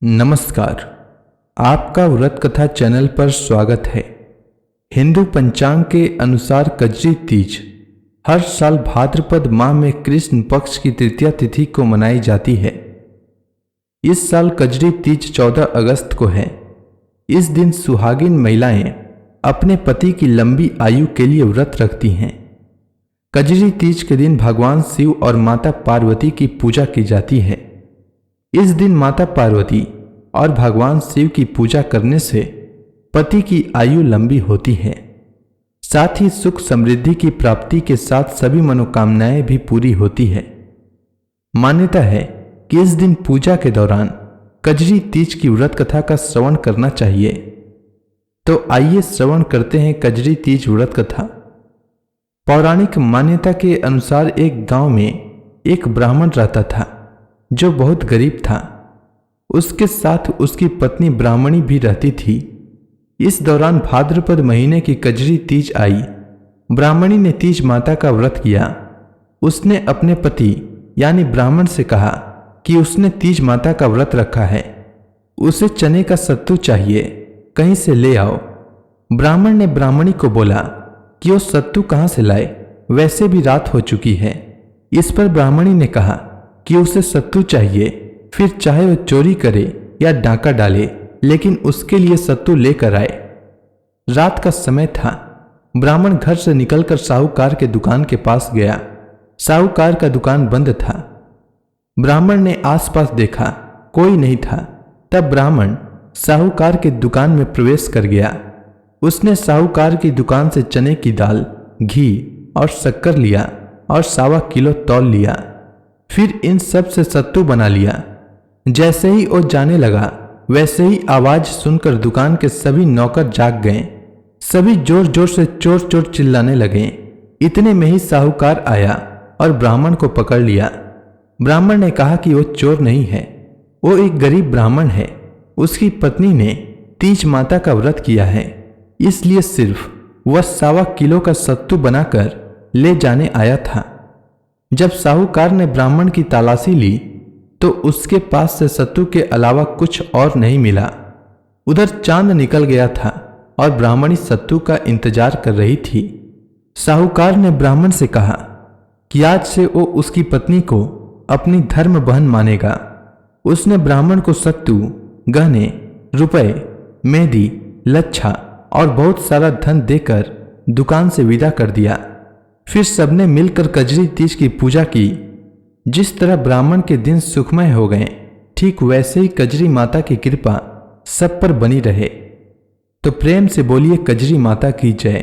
नमस्कार। आपका व्रत कथा चैनल पर स्वागत है। हिंदू पंचांग के अनुसार कजरी तीज हर साल भाद्रपद माह में कृष्ण पक्ष की तृतीया तिथि को मनाई जाती है। इस साल कजरी तीज 14 अगस्त को है। इस दिन सुहागिन महिलाएं अपने पति की लंबी आयु के लिए व्रत रखती हैं। कजरी तीज के दिन भगवान शिव और माता पार्वती की पूजा की जाती है। इस दिन माता पार्वती और भगवान शिव की पूजा करने से पति की आयु लंबी होती है। साथ ही सुख समृद्धि की प्राप्ति के साथ सभी मनोकामनाएं भी पूरी होती है। मान्यता है कि इस दिन पूजा के दौरान कजरी तीज की व्रत कथा का श्रवण करना चाहिए। तो आइए श्रवण करते हैं कजरी तीज व्रत कथा। पौराणिक मान्यता के अनुसार एक गांव में एक ब्राह्मण रहता था जो बहुत गरीब था। उसके साथ उसकी पत्नी ब्राह्मणी भी रहती थी। इस दौरान भाद्रपद महीने की कजरी तीज आई। ब्राह्मणी ने तीज माता का व्रत किया। उसने अपने पति यानी ब्राह्मण से कहा कि उसने तीज माता का व्रत रखा है, उसे चने का सत्तू चाहिए, कहीं से ले आओ। ब्राह्मण ने ब्राह्मणी को बोला कि वो सत्तू कहाँ से लाए, वैसे भी रात हो चुकी है। इस पर ब्राह्मणी ने कहा कि उसे सत्तू चाहिए, फिर चाहे वो चोरी करे या डांका डाले, लेकिन उसके लिए सत्तू लेकर आए। रात का समय था। ब्राह्मण घर से निकलकर साहूकार के दुकान के पास गया। साहूकार का दुकान बंद था। ब्राह्मण ने आसपास देखा, कोई नहीं था। तब ब्राह्मण साहूकार के दुकान में प्रवेश कर गया। उसने साहूकार की दुकान से चने की दाल, घी और शक्कर लिया और 1.25 किलो तौल लिया। फिर इन सब से सत्तू बना लिया। जैसे ही वो जाने लगा, वैसे ही आवाज सुनकर दुकान के सभी नौकर जाग गए। सभी जोर जोर से चोर चोर चिल्लाने लगे। इतने में ही साहूकार आया और ब्राह्मण को पकड़ लिया। ब्राह्मण ने कहा कि वो चोर नहीं है, वो एक गरीब ब्राह्मण है। उसकी पत्नी ने तीज माता का व्रत किया है, इसलिए सिर्फ वह 1.25 किलो का सत्तू बनाकर ले जाने आया था। जब साहूकार ने ब्राह्मण की तलाशी ली तो उसके पास से सत्तू के अलावा कुछ और नहीं मिला। उधर चांद निकल गया था और ब्राह्मणी सत्तू का इंतजार कर रही थी। साहूकार ने ब्राह्मण से कहा कि आज से वो उसकी पत्नी को अपनी धर्म बहन मानेगा। उसने ब्राह्मण को सत्तू, गहने, रुपए, मेहंदी, लच्छा और बहुत सारा धन देकर दुकान से विदा कर दिया। फिर सबने मिलकर कजरी तीज की पूजा की। जिस तरह ब्राह्मण के दिन सुखमय हो गए, ठीक वैसे ही कजरी माता की कृपा सब पर बनी रहे। तो प्रेम से बोलिए कजरी माता की जय।